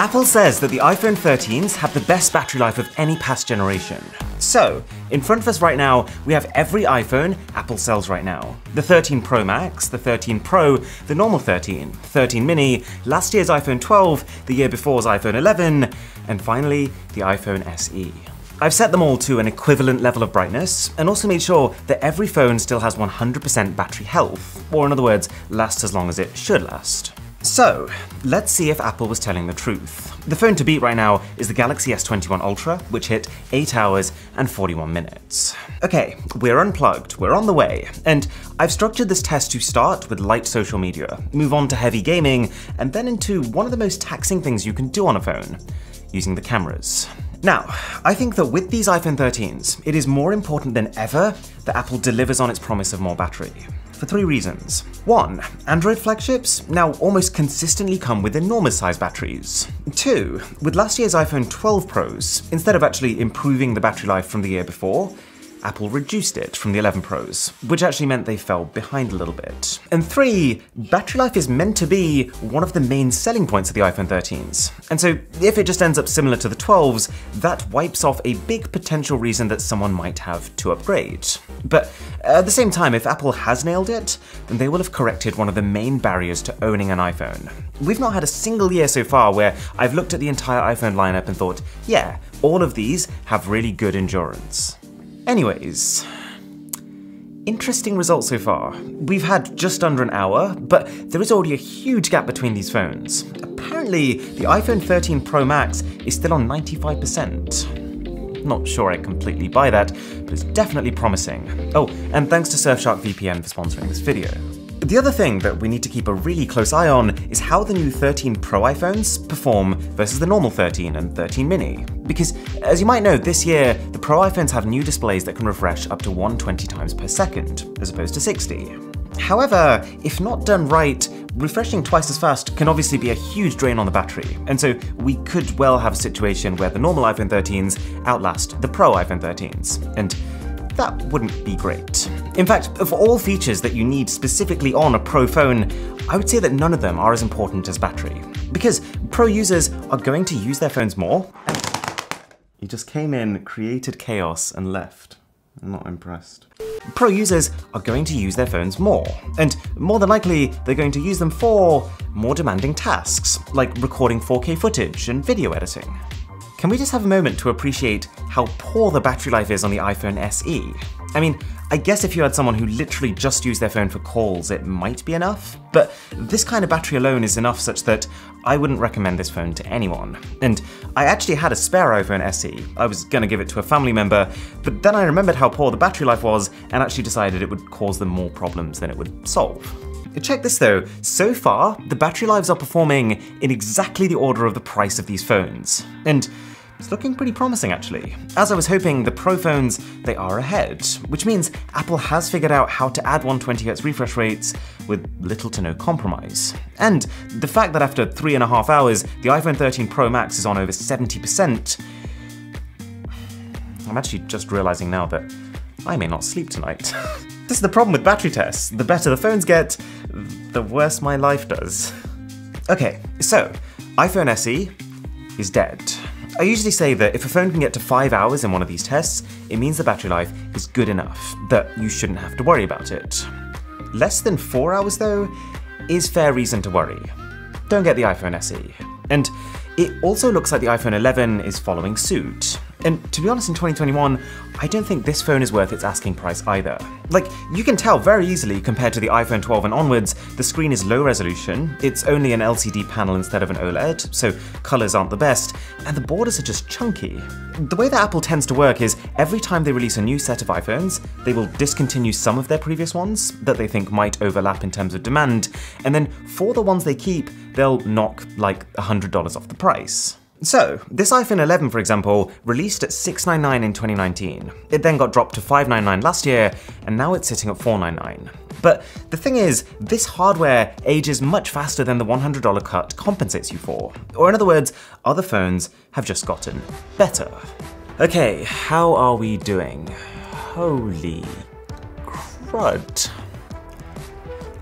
Apple says that the iPhone 13s have the best battery life of any past generation. So, in front of us right now, we have every iPhone Apple sells right now. The 13 Pro Max, the 13 Pro, the normal 13, 13 mini, last year's iPhone 12, the year before's iPhone 11, and finally, the iPhone SE. I've set them all to an equivalent level of brightness, and also made sure that every phone still has 100% battery health, or in other words, lasts as long as it should last. So, let's see if Apple was telling the truth. The phone to beat right now is the Galaxy S21 Ultra, which hit 8 hours and 41 minutes. Okay, we're unplugged, we're on the way, and I've structured this test to start with light social media, move on to heavy gaming, and then into one of the most taxing things you can do on a phone, using the cameras. Now, I think that with these iPhone 13s, it is more important than ever that Apple delivers on its promise of more battery. For 3 reasons. 1. Android flagships now almost consistently come with enormous size batteries. 2. With last year's iPhone 12 Pros, instead of actually improving the battery life from the year before, Apple reduced it from the 11 Pros, which actually meant they fell behind a little bit. And 3, battery life is meant to be one of the main selling points of the iPhone 13s. And so if it just ends up similar to the 12s, that wipes off a big potential reason that someone might have to upgrade. But at the same time, if Apple has nailed it, then they will have corrected one of the main barriers to owning an iPhone. We've not had a single year so far where I've looked at the entire iPhone lineup and thought, yeah, all of these have really good endurance. Anyways, interesting results so far. We've had just under an hour, but there is already a huge gap between these phones. Apparently, the iPhone 13 Pro Max is still on 95%. Not sure I completely buy that, but it's definitely promising. Oh, and thanks to Surfshark VPN for sponsoring this video. The other thing that we need to keep a really close eye on is how the new 13 Pro iPhones perform versus the normal 13 and 13 mini. Because, as you might know, this year, the Pro iPhones have new displays that can refresh up to 120 times per second, as opposed to 60. However, if not done right, refreshing twice as fast can obviously be a huge drain on the battery, and so we could well have a situation where the normal iPhone 13s outlast the Pro iPhone 13s, and that wouldn't be great. In fact, of all features that you need specifically on a Pro phone, I would say that none of them are as important as battery. Because Pro users are going to use their phones more. You just came in, created chaos, and left. I'm not impressed. Pro users are going to use their phones more, and more than likely, they're going to use them for more demanding tasks, like recording 4K footage and video editing. Can we just have a moment to appreciate how poor the battery life is on the iPhone SE? I mean, I guess if you had someone who literally just used their phone for calls, it might be enough, but this kind of battery alone is enough such that I wouldn't recommend this phone to anyone. And I actually had a spare iPhone SE. I was gonna give it to a family member, but then I remembered how poor the battery life was and actually decided it would cause them more problems than it would solve. Check this though, so far, the battery lives are performing in exactly the order of the price of these phones. And it's looking pretty promising actually. As I was hoping, the Pro phones, they are ahead, which means Apple has figured out how to add 120Hz refresh rates with little to no compromise. And the fact that after 3.5 hours, the iPhone 13 Pro Max is on over 70%, I'm actually just realizing now that I may not sleep tonight. This is the problem with battery tests. The better the phones get, the worse my life does. Okay, so iPhone SE is dead. I usually say that if a phone can get to 5 hours in one of these tests, it means the battery life is good enough, that you shouldn't have to worry about it. Less than 4 hours though, is fair reason to worry. Don't get the iPhone SE. And it also looks like the iPhone 11 is following suit. And to be honest, in 2021, I don't think this phone is worth its asking price either. Like, you can tell very easily compared to the iPhone 12 and onwards, the screen is low resolution, it's only an LCD panel instead of an OLED, so colors aren't the best, and the borders are just chunky. The way that Apple tends to work is every time they release a new set of iPhones, they will discontinue some of their previous ones that they think might overlap in terms of demand, and then for the ones they keep, they'll knock like $100 off the price. So, this iPhone 11, for example, released at $699 in 2019. It then got dropped to $599 last year, and now it's sitting at $499. But the thing is, this hardware ages much faster than the $100 cut compensates you for. Or in other words, other phones have just gotten better. Okay, how are we doing? Holy crud.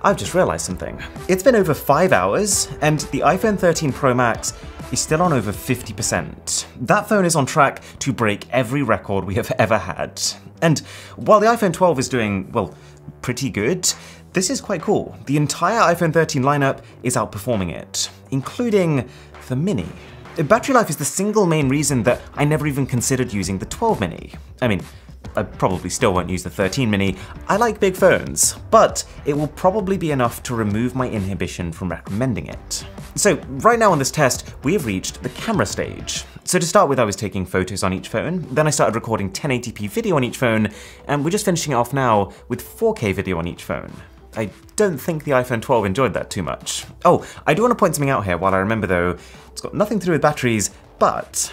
I've just realized something. It's been over 5 hours, and the iPhone 13 Pro Max is still on over 50%. That phone is on track to break every record we have ever had. And while the iPhone 12 is doing, well, pretty good, this is quite cool. The entire iPhone 13 lineup is outperforming it, including the Mini. Battery life is the single main reason that I never even considered using the 12 mini. I mean, I probably still won't use the 13 mini. I like big phones, but it will probably be enough to remove my inhibition from recommending it. So right now on this test, we have reached the camera stage. So to start with, I was taking photos on each phone, then I started recording 1080p video on each phone, and we're just finishing it off now with 4K video on each phone. I don't think the iPhone 12 enjoyed that too much. Oh, I do want to point something out here while I remember though. It's got nothing to do with batteries, but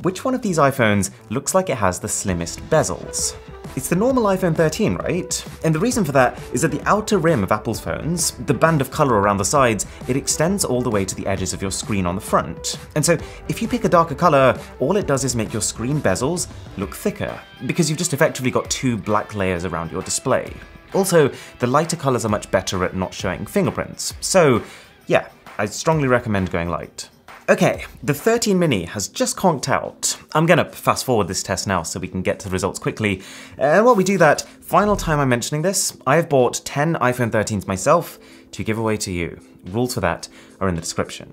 which one of these iPhones looks like it has the slimmest bezels? It's the normal iPhone 13, right? And the reason for that is that the outer rim of Apple's phones, the band of color around the sides, it extends all the way to the edges of your screen on the front. And so if you pick a darker color, all it does is make your screen bezels look thicker, because you've just effectively got two black layers around your display. Also, the lighter colors are much better at not showing fingerprints. So yeah, I strongly recommend going light. Okay, the 13 mini has just conked out. I'm gonna fast forward this test now so we can get to the results quickly. And while we do that, final time I'm mentioning this, I have bought 10 iPhone 13s myself to give away to you. Rules for that are in the description.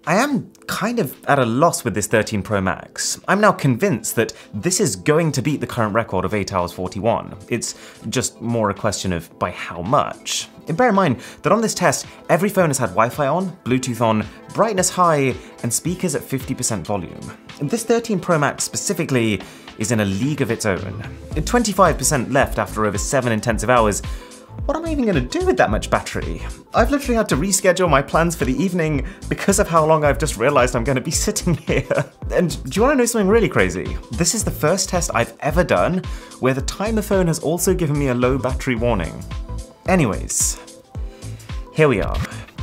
I am kind of at a loss with this 13 Pro Max. I'm now convinced that this is going to beat the current record of 8 hours 41. It's just more a question of by how much. And bear in mind that on this test, every phone has had Wi-Fi on, Bluetooth on, brightness high, and speakers at 50% volume. And this 13 Pro Max specifically is in a league of its own. 25% left after over 7 intensive hours. What am I even going to do with that much battery? I've literally had to reschedule my plans for the evening because of how long I've just realized I'm going to be sitting here. And do you want to know something really crazy? This is the first test I've ever done where the timer phone has also given me a low battery warning. Anyways, here we are.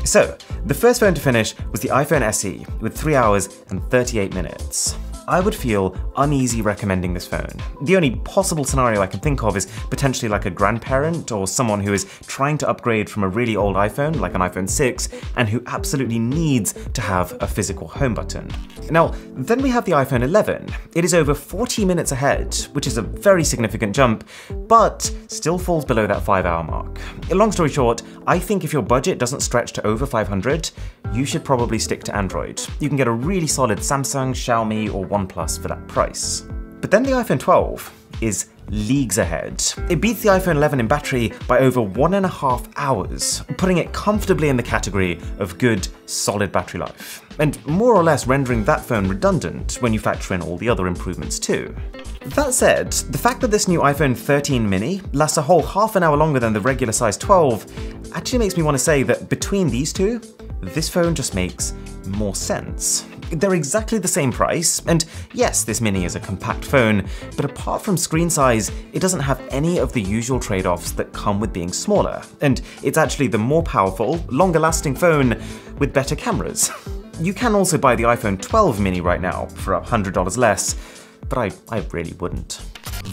So, the first phone to finish was the iPhone SE with 3 hours and 38 minutes. I would feel uneasy recommending this phone. The only possible scenario I can think of is potentially like a grandparent or someone who is trying to upgrade from a really old iPhone, like an iPhone 6, and who absolutely needs to have a physical home button. Now, then we have the iPhone 11. It is over 40 minutes ahead, which is a very significant jump, but still falls below that 5-hour mark. Long story short, I think if your budget doesn't stretch to over 500, you should probably stick to Android. You can get a really solid Samsung, Xiaomi, or OnePlus for that price. But then the iPhone 12 is leagues ahead. It beats the iPhone 11 in battery by over 1.5 hours, putting it comfortably in the category of good, solid battery life, and more or less rendering that phone redundant when you factor in all the other improvements too. That said, the fact that this new iPhone 13 mini lasts a whole half an hour longer than the regular size 12 actually makes me want to say that between these two, this phone just makes more sense. They're exactly the same price, and yes, this mini is a compact phone, but apart from screen size, it doesn't have any of the usual trade-offs that come with being smaller, and it's actually the more powerful, longer-lasting phone with better cameras. You can also buy the iPhone 12 mini right now for $100 less, but I really wouldn't.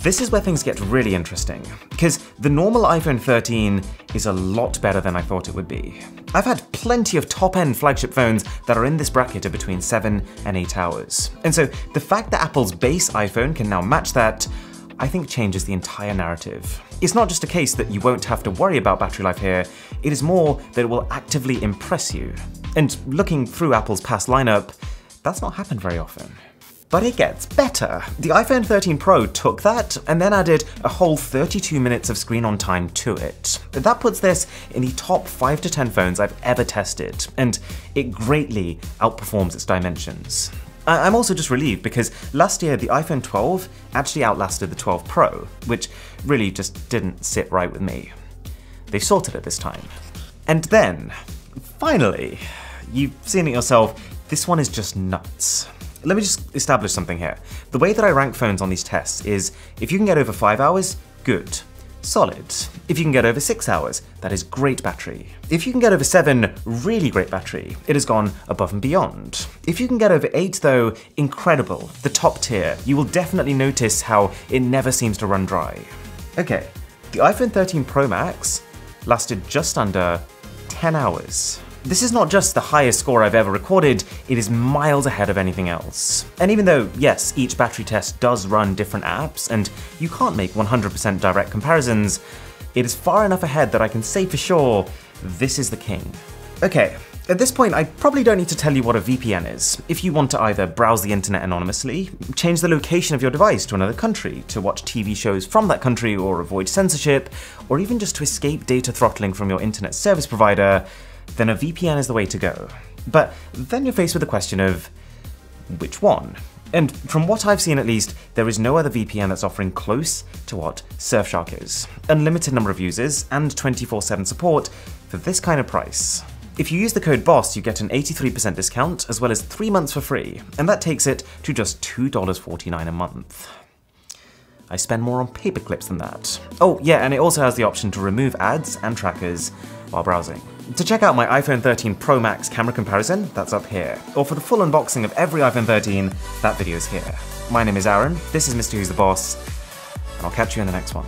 This is where things get really interesting, because the normal iPhone 13 is a lot better than I thought it would be. I've had plenty of top-end flagship phones that are in this bracket of between 7 and 8 hours. And so the fact that Apple's base iPhone can now match that, I think changes the entire narrative. It's not just a case that you won't have to worry about battery life here, it is more that it will actively impress you. And looking through Apple's past lineup, that's not happened very often. But it gets better. The iPhone 13 Pro took that and then added a whole 32 minutes of screen on time to it. That puts this in the top 5 to 10 phones I've ever tested, and it greatly outperforms its dimensions. I'm also just relieved because last year the iPhone 12 actually outlasted the 12 Pro, which really just didn't sit right with me. They've sorted it this time. And then, finally, you've seen it yourself, this one is just nuts. Let me just establish something here. The way that I rank phones on these tests is, if you can get over 5 hours, good. Solid. If you can get over 6 hours, that is great battery. If you can get over 7, really great battery. It has gone above and beyond. If you can get over 8 though, incredible, the top tier. You will definitely notice how it never seems to run dry. Okay, the iPhone 13 Pro Max lasted just under 10 hours. This is not just the highest score I've ever recorded, it is miles ahead of anything else. And even though, yes, each battery test does run different apps, and you can't make 100% direct comparisons, it is far enough ahead that I can say for sure, this is the king. Okay, at this point I probably don't need to tell you what a VPN is. If you want to either browse the internet anonymously, change the location of your device to another country, to watch TV shows from that country or avoid censorship, or even just to escape data throttling from your internet service provider, then a VPN is the way to go. But then you're faced with the question of, which one? And from what I've seen at least, there is no other VPN that's offering close to what Surfshark is. Unlimited number of users and 24/7 support for this kind of price. If you use the code BOSS, you get an 83% discount as well as 3 months for free, and that takes it to just $2.49 a month. I spend more on paperclips than that. Oh yeah, and it also has the option to remove ads and trackers while browsing. To check out my iPhone 13 Pro Max camera comparison, that's up here. Or for the full unboxing of every iPhone 13, that video's here. My name is Aaron, this is Mr. Who's the Boss, and I'll catch you in the next one.